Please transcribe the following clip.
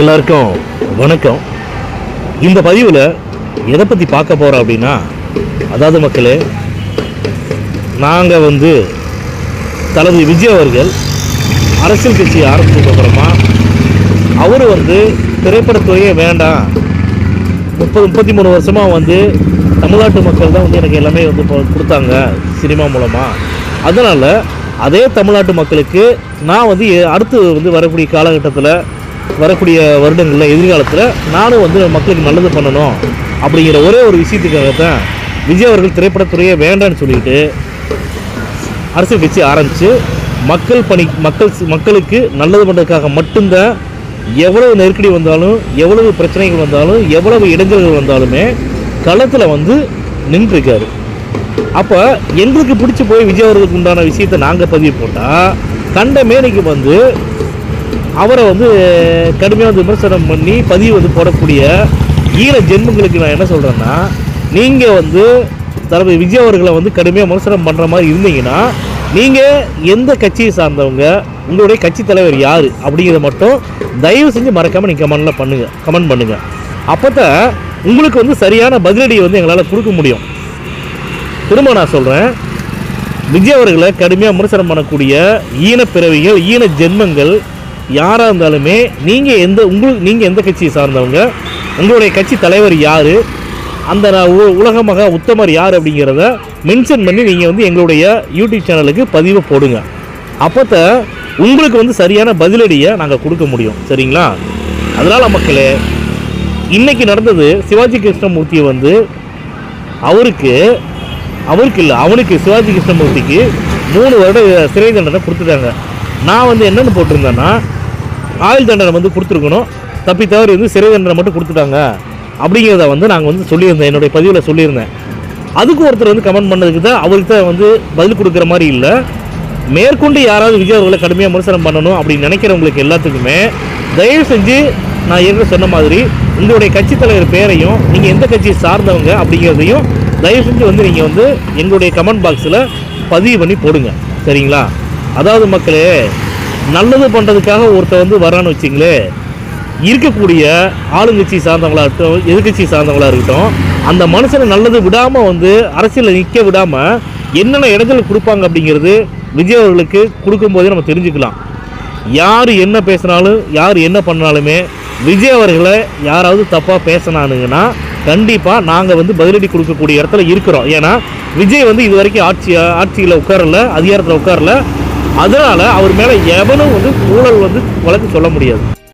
எல்லாருக்கும் வணக்கம். இந்த பதிவில் எதை பற்றி பார்க்க போகிறோம் அப்படின்னா, அதாவது மக்களே, நாங்கள் தளபதி விஜய் அவர்கள் அரசியல் கட்சி ஆரம்பிச்சதுக்கு அப்புறமா அவர் திரைப்படத்துறையே வேண்டாம், 33 வருஷமாக தமிழ்நாட்டு மக்கள் தான் எனக்கு எல்லாமே கொடுத்தாங்க சினிமா மூலமாக. அதனால் அதே தமிழ்நாட்டு மக்களுக்கு நான் அடுத்து வரக்கூடிய காலகட்டத்தில், வரக்கூடிய வருடங்களில், எதிர்காலத்தில் நானும் மக்களுக்கு நல்லது பண்ணணும் அப்படிங்கிற ஒரே ஒரு விஷயத்துக்காகத்தான் விஜய் அவர்கள் திரைப்படத்துறையே வேண்டான்னு சொல்லிட்டு அரசியல் கட்சி ஆரம்பித்து மக்களுக்கு நல்லது பண்ணுறதுக்காக மட்டும்தான், எவ்வளவு நெருக்கடி வந்தாலும், எவ்வளவு பிரச்சனைகள் வந்தாலும், எவ்வளவு இடைஞ்சல்கள் வந்தாலுமே களத்தில் நின்றுருக்காரு. அப்போ எங்களுக்கு பிடிச்சி போய் விஜய் அவர்களுக்கு உண்டான விஷயத்தை நாங்கள் பதிவு போட்டால், கண்ட மேனிக்கு அவரை கடுமையாக விமர்சனம் பண்ணி பதிவு போடக்கூடிய ஈர ஜென்மங்களுக்கு நான் என்ன சொல்கிறேன்னா, நீங்கள் தளபதி விஜய் அவர்களை கடுமையாக விமர்சனம் பண்ணுற மாதிரி இருந்தீங்கன்னா, நீங்கள் எந்த கட்சியை சார்ந்தவங்க, உங்களுடைய கட்சி தலைவர் யார் அப்படிங்கிறத மட்டும் தயவு செஞ்சு மறக்காமல் நீங்கள் கமெண்ட் பண்ணுங்கள். அப்போ தான் உங்களுக்கு சரியான பதிலடியை எங்களால் கொடுக்க முடியும். திரும்ப நான் சொல்கிறேன், விஜய் அவர்களை கடுமையாக விமர்சனம் பண்ணக்கூடிய ஈனப்பிறவிகள், ஈன ஜென்மங்கள் யாராக இருந்தாலுமே, நீங்கள் எந்த கட்சியை சார்ந்தவங்க, உங்களுடைய கட்சி தலைவர் யார், அந்த உலகமாக உத்தமர் யார் அப்படிங்கிறத மென்ஷன் பண்ணி நீங்கள் எங்களுடைய யூடியூப் சேனலுக்கு பதிவை போடுங்க. அப்போ தான் உங்களுக்கு சரியான பதிலடியை நாங்கள் கொடுக்க முடியும். சரிங்களா? அதனால் மக்களே, இன்றைக்கி நடந்தது சிவாஜி கிருஷ்ணமூர்த்தியை அவனுக்கு சிவாஜி கிருஷ்ணமூர்த்திக்கு 3 வருட சிறை தண்டனை கொடுத்துட்டாங்க. நான் என்னென்னு போட்டிருந்தேன்னா, ஆயுள் தண்டனை கொடுத்துருக்கணும், தப்பி தவறி சிறை தண்டனை மட்டும் கொடுத்துட்டாங்க அப்படிங்கிறத நாங்கள் சொல்லியிருந்தேன், என்னுடைய பதிவில் சொல்லியிருந்தேன். அதுக்கு ஒருத்தர் கமெண்ட் பண்ணதுக்கு தான் அவருக்கு தான் பதில் கொடுக்குற மாதிரி இல்லை. மேற்கொண்டு யாராவது விஜய் அவர்களை கடுமையாக விமர்சனம் பண்ணணும் அப்படின்னு நினைக்கிறவங்களுக்கு எல்லாத்துக்குமே தயவு செஞ்சு நான் ஏற்கனவே சொன்ன மாதிரி உங்களுடைய கட்சி தலைவர் பேரையும், நீங்கள் எந்த கட்சியை சார்ந்தவங்க அப்படிங்கிறதையும் தயவு செஞ்சு நீங்கள் எங்களுடைய கமெண்ட் பாக்ஸில் பதிவு பண்ணி போடுங்க. சரிங்களா? அதாவது மக்களே, நல்லது பண்ணுறதுக்காக ஒருத்தர் வரான்னு வச்சிங்களே, இருக்கக்கூடிய ஆளுங்கட்சி சார்ந்தவங்களாக இருக்கட்டும், எதிர்கட்சி சார்ந்தவங்களாக இருக்கட்டும், அந்த மனுஷனை நல்லது விடாமல் அரசியலில் நிற்க விடாமல் என்னென்ன இடங்கள் கொடுப்பாங்க அப்படிங்கிறது விஜய் அவர்களுக்கு கொடுக்கும்போதே நம்ம தெரிஞ்சுக்கலாம். யார் என்ன பேசினாலும், யார் என்ன பண்ணாலுமே விஜய் அவர்களை யாராவது தப்பாக பேசினானுங்கன்னா கண்டிப்பாக நாங்கள் பதிலடி கொடுக்கக்கூடிய இடத்துல இருக்கிறோம். ஏன்னா விஜய் இது வரைக்கும் ஆட்சியில் உட்காரல, அதிகாரத்தில் உட்காரல. அதனால் அவர் மேலே எவனும் ஊழல் வழக்கு சொல்ல முடியாது.